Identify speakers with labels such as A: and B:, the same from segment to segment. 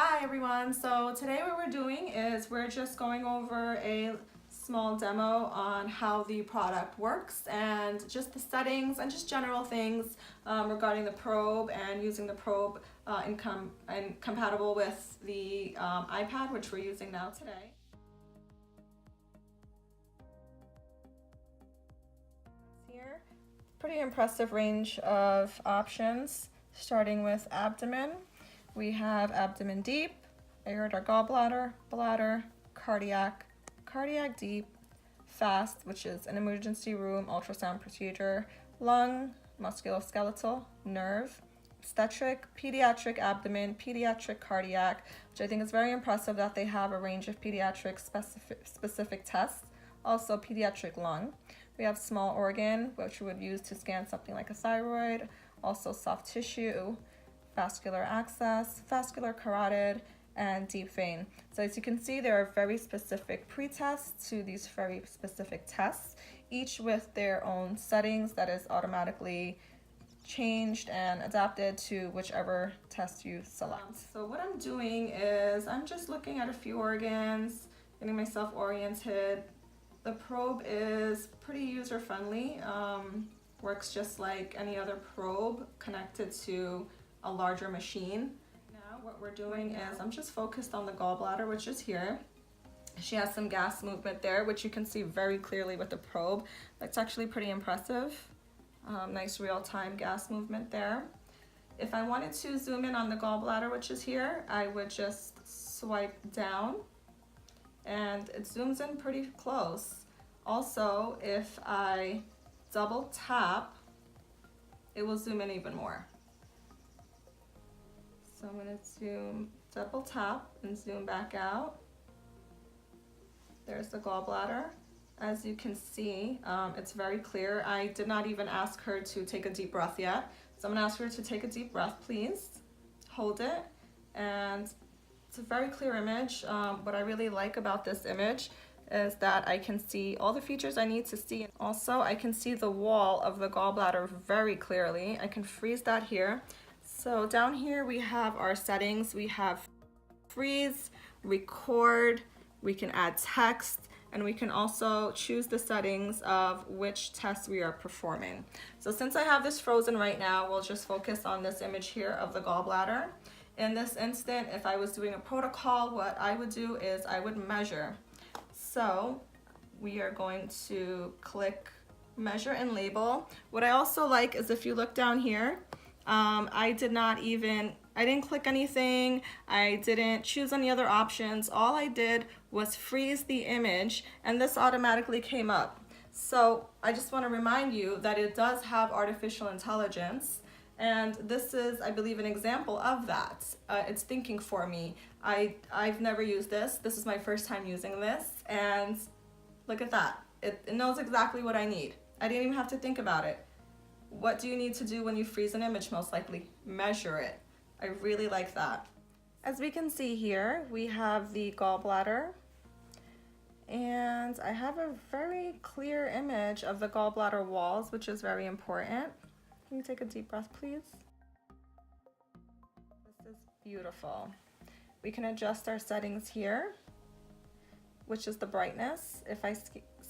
A: Hi everyone, so today what we're doing is we're just going over a small demo on how the product works and just the settings and just general things regarding the probe and using the probe and compatible with the iPad, which we're using now today. Here, pretty impressive range of options starting with abdomen. We have abdomen deep, aorta gallbladder, bladder, cardiac, cardiac deep, fast, which is an emergency room ultrasound procedure, lung, musculoskeletal, nerve, obstetric, pediatric abdomen, pediatric cardiac, which I think is very impressive that they have a range of pediatric specific tests, also pediatric lung. We have small organ, which we would use to scan something like a thyroid, also soft tissue, vascular access, vascular carotid, and deep vein. So as you can see, there are very specific pre-tests to these very specific tests, each with their own settings that is automatically changed and adapted to whichever test you select. So what I'm doing is I'm just looking at a few organs, getting myself oriented. The probe is pretty user-friendly, works just like any other probe connected to a larger machine. Now what we're doing is I'm just focused on the gallbladder, which is here. She has some gas movement there, which you can see very clearly with the probe. That's actually pretty impressive. Nice real-time gas movement there. If I wanted to zoom in on the gallbladder, which is here, I would just swipe down and it zooms in pretty close. Also, if I double tap, it will zoom in even more. So I'm going to double tap and zoom back out. There's the gallbladder. As you can see, it's very clear. I did not even ask her to take a deep breath yet. So I'm going to ask her to take a deep breath, please. Hold it. And it's a very clear image. What I really like about this image is that I can see all the features I need to see. Also, I can see the wall of the gallbladder very clearly. I can freeze that here. So down here we have our settings. We have freeze, record, we can add text, and we can also choose the settings of which tests we are performing. So since I have this frozen right now, we'll just focus on this image here of the gallbladder. In this instant, if I was doing a protocol, what I would do is I would measure. So we are going to click measure and label. What I also like is if you look down here, I didn't click anything. I didn't choose any other options. All I did was freeze the image and this automatically came up. So I just want to remind you that it does have artificial intelligence. And this is, I believe, an example of that. It's thinking for me. I've never used this. This is my first time using this. And look at that. It knows exactly what I need. I didn't even have to think about it. What do you need to do when you freeze an image? Most likely measure it. I really like that. As we can see here, we have the gallbladder. And I have a very clear image of the gallbladder walls, which is very important. Can you take a deep breath, please? This is beautiful. We can adjust our settings here, which is the brightness. If I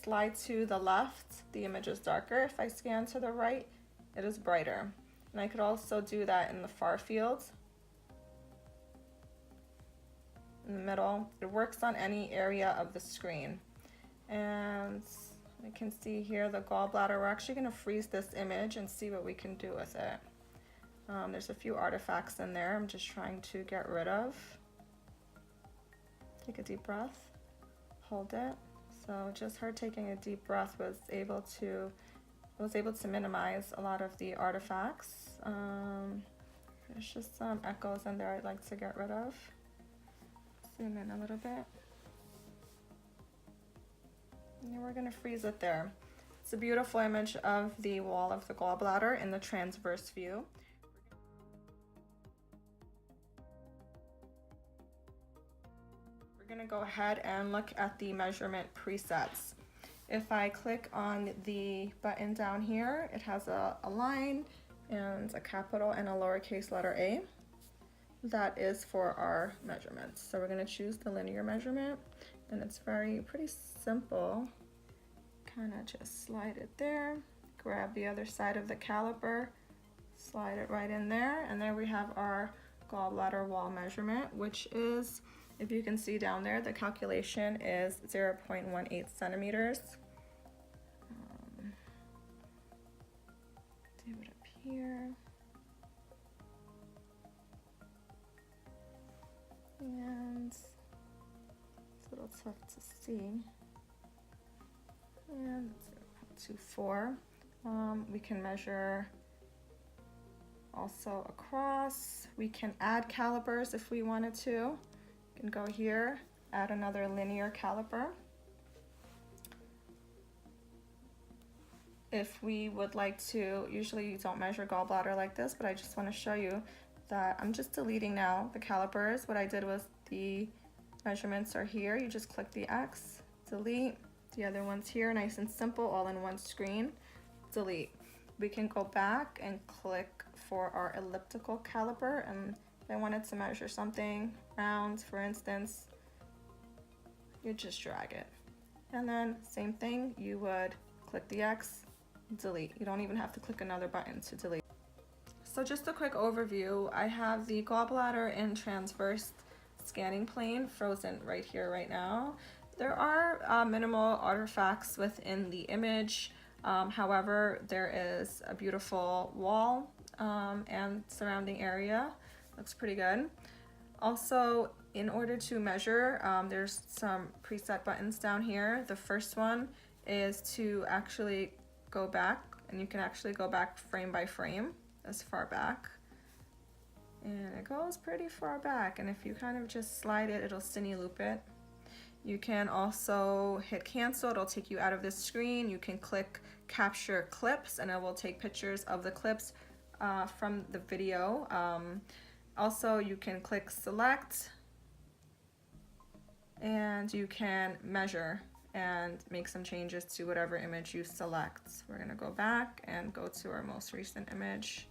A: slide to the left, the image is darker. If I scan to the right, it is brighter. And I could also do that in the far field. In the middle, it works on any area of the screen. And I can see here the gallbladder. We're actually going to freeze this image and see what we can do with it. There's a few artifacts in there I'm just trying to get rid of. Take a deep breath, hold it. So just her taking a deep breath was able to minimize a lot of the artifacts. There's just some echoes in there I'd like to get rid of. Zoom in a little bit. And we're going to freeze it there. It's a beautiful image of the wall of the gallbladder in the transverse view. We're going to go ahead and look at the measurement presets. If I click on the button down here, it has a line and a capital and a lowercase letter a. that is for our measurements. So we're going to choose the linear measurement, and it's pretty simple. Kind of just slide it there, grab the other side of the caliper, slide it right in there, and there we have our gallbladder wall measurement, which is, if you can see down there, the calculation is 0.18 centimeters. Do it up here. And it's a little tough to see. And 0.24. We can measure also across. We can add calipers if we wanted to. We can go here, add another linear caliper. If we would like to, usually you don't measure gallbladder like this, but I just want to show you that I'm just deleting now the calipers. What I did was the measurements are here. You just click the X, delete. The other one's here, nice and simple, all in one screen. Delete. We can go back and click for our elliptical caliper, and if I wanted to measure something round, for instance, you just drag it. And then same thing, you would click the X, delete. You don't even have to click another button to delete. So just a quick overview, I have the gallbladder in transverse scanning plane frozen right here, right now. There are minimal artifacts within the image. However, there is a beautiful wall and surrounding area. Looks pretty good. Also, in order to measure, there's some preset buttons down here. The first one is to actually go back, and you can actually go back frame by frame, as far back. And it goes pretty far back, and if you kind of just slide it, it'll cine loop it. You can also hit cancel, it'll take you out of this screen. You can click capture clips, and it will take pictures of the clips from the video. Also, you can click select, and you can measure and make some changes to whatever image you select. We're gonna go back and go to our most recent image,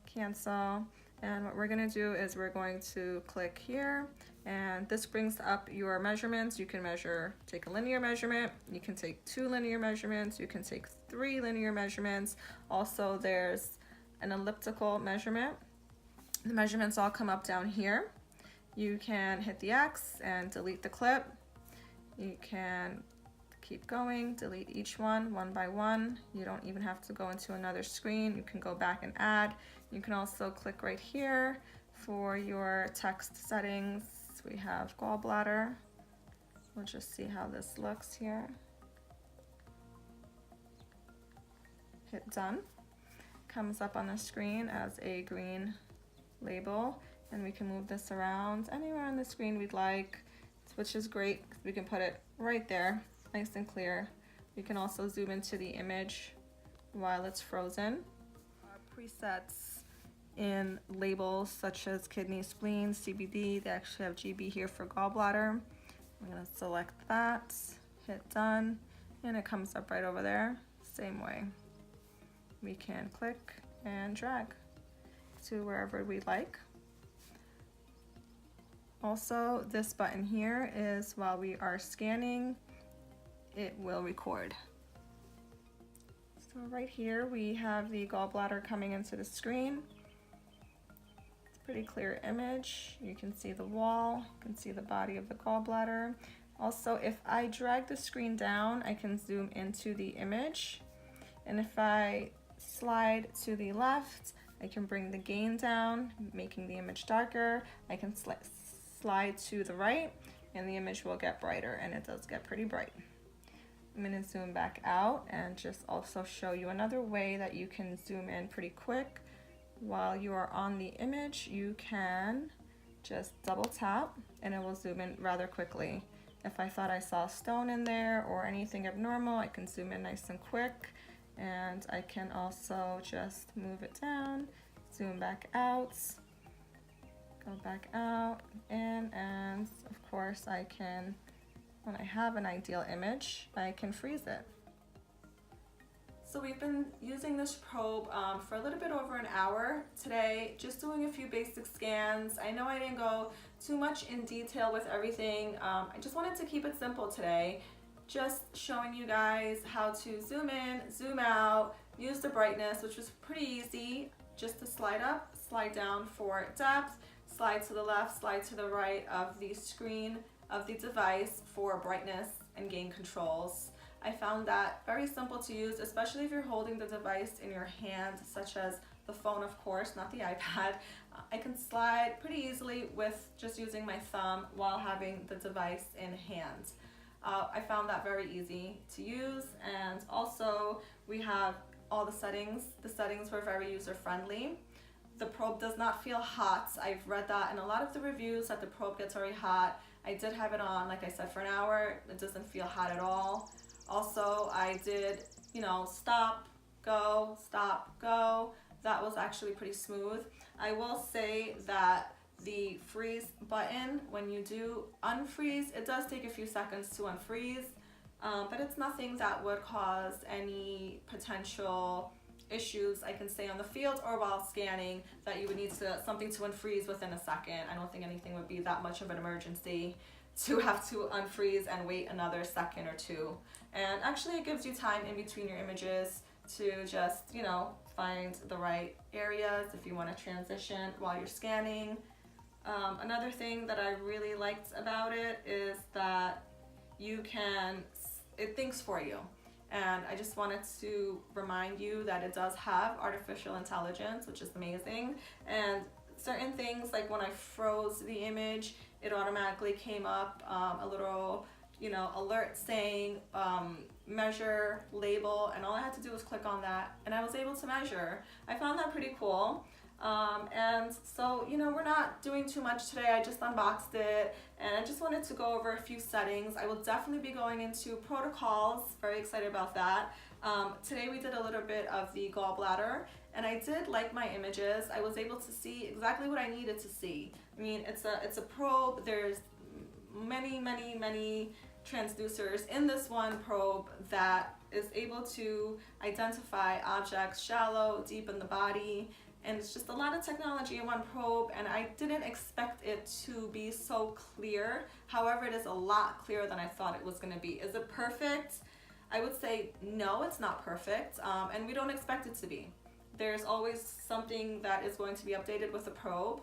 A: cancel. And what we're gonna do is we're going to click here, and this brings up your measurements. You can take a linear measurement, you can take 2 linear measurements, you can take 3 linear measurements. Also, there's an elliptical measurement. The measurements all come up down here. You can hit the X and delete the clip. You can keep going, delete each one by one. You don't even have to go into another screen. You can go back and add. You can also click right here for your text settings. We have gallbladder. We'll just see how this looks here. Hit done. Comes up on the screen as a green label, and we can move this around anywhere on the screen we'd like, which is great because we can put it right there, nice and clear. We can also zoom into the image while it's frozen. Our presets in labels such as kidney, spleen, CBD, they actually have GB here for gallbladder. I'm gonna select that, hit done, and it comes up right over there, same way. We can click and drag to wherever we like. Also, this button here is while we are scanning, it will record. So right here we have the gallbladder coming into the screen. It's a pretty clear image. You can see the wall, you can see the body of the gallbladder. Also, if I drag the screen down, I can zoom into the image. And if I slide to the left, I can bring the gain down, making the image darker. I can slide to the right, and the image will get brighter, and it does get pretty bright. I'm gonna zoom back out and just also show you another way that you can zoom in pretty quick. While you are on the image, you can just double tap, and it will zoom in rather quickly. If I thought I saw a stone in there or anything abnormal, I can zoom in nice and quick. And I can also just move it down, zoom back out, go back out, in, and of course I can, when I have an ideal image, I can freeze it. So we've been using this probe for a little bit over an hour today, just doing a few basic scans. I know I didn't go too much in detail with everything. I just wanted to keep it simple today, just showing you guys how to zoom in, zoom out, use the brightness, which was pretty easy, just to slide up, slide down for depth, slide to the left, slide to the right of the screen of the device for brightness and gain controls. I found that very simple to use, especially if you're holding the device in your hand, such as the phone, of course, not the iPad. I can slide pretty easily with just using my thumb while having the device in hand. I found that very easy to use, and also we have all the settings. The settings were very user-friendly. The probe does not feel hot. I've read that in a lot of the reviews that the probe gets very hot. I did have it on, like I said, for an hour. It doesn't feel hot at all. Also, I did, stop, go, stop, go. That was actually pretty smooth. I will say that the freeze button, when you do unfreeze, it does take a few seconds to unfreeze, but it's nothing that would cause any potential issues, I can say, on the field or while scanning, that you would need something to unfreeze within a second. I don't think anything would be that much of an emergency to have to unfreeze and wait another second or two. And actually it gives you time in between your images to just, find the right areas if you want to transition while you're scanning. Another thing that I really liked about it is that it thinks for you. And I just wanted to remind you that it does have artificial intelligence, which is amazing. And certain things, like when I froze the image, it automatically came up a little, alert saying measure, label, and all I had to do was click on that, and I was able to measure. I found that pretty cool. And so, we're not doing too much today. I just unboxed it, and I just wanted to go over a few settings. I will definitely be going into protocols. Very excited about that. Today we did a little bit of the gallbladder, and I did like my images. I was able to see exactly what I needed to see. I mean, it's a probe. There's many transducers in this one probe that is able to identify objects shallow, deep in the body. And it's just a lot of technology in one probe, and I didn't expect it to be so clear. However, it is a lot clearer than I thought it was going to be. Is it perfect? I would say no, it's not perfect, and we don't expect it to be. There's always something that is going to be updated with the probe.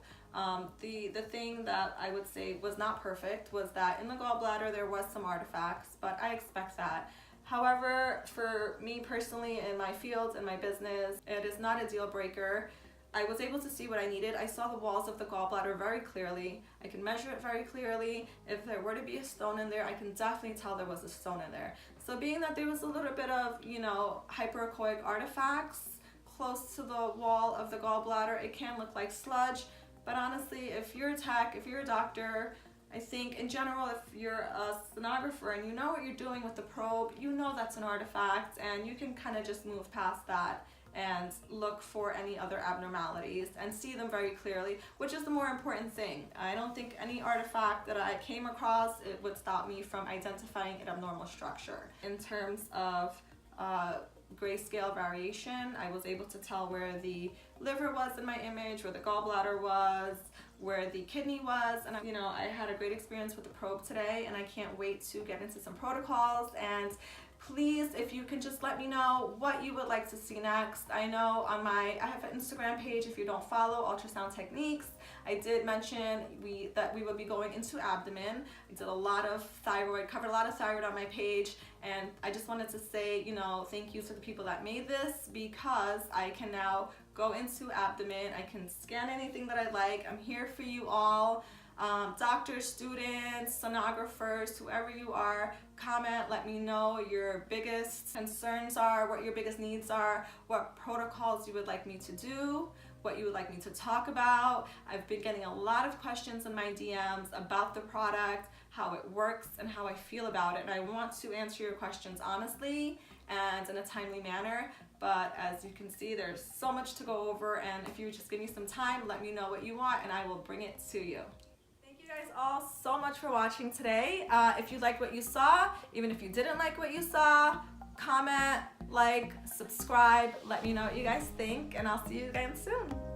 A: The thing that I would say was not perfect was that in the gallbladder there was some artifacts, but I expect that. However, for me personally, in my field, in my business, it is not a deal breaker. I was able to see what I needed. I saw the walls of the gallbladder very clearly. I can measure it very clearly. If there were to be a stone in there, I can definitely tell there was a stone in there. So being that there was a little bit of, hyperechoic artifacts close to the wall of the gallbladder, it can look like sludge. But honestly, if you're a tech, if you're a doctor, I think in general, if you're a sonographer and you know what you're doing with the probe, you know that's an artifact, and you can kind of just move past that and look for any other abnormalities and see them very clearly, which is the more important thing. I don't think any artifact that I came across, it would stop me from identifying an abnormal structure. In terms of grayscale variation, I was able to tell where the liver was in my image, where the gallbladder was, where the kidney was, and I had a great experience with the probe today, and I can't wait to get into some protocols. And please, if you can just let me know what you would like to see next. I know I have an Instagram page. If you don't follow, Ultrasound Techniques. I did mention that we would be going into abdomen. I did a lot of thyroid, covered a lot of thyroid on my page, and I just wanted to say, thank you to the people that made this, because I can now go into abdomen. I can scan anything that I like. I'm here for you all. Doctors, students, sonographers, whoever you are, comment, let me know your biggest concerns are, what your biggest needs are, what protocols you would like me to do, what you would like me to talk about. I've been getting a lot of questions in my DMs about the product, how it works, and how I feel about it, and I want to answer your questions honestly and in a timely manner. But as you can see, there's so much to go over, and if you just give me some time, let me know what you want and I will bring it to you. Thank you guys all so much for watching today. If you liked what you saw, even if you didn't like what you saw, comment, like, subscribe, let me know what you guys think, and I'll see you again soon.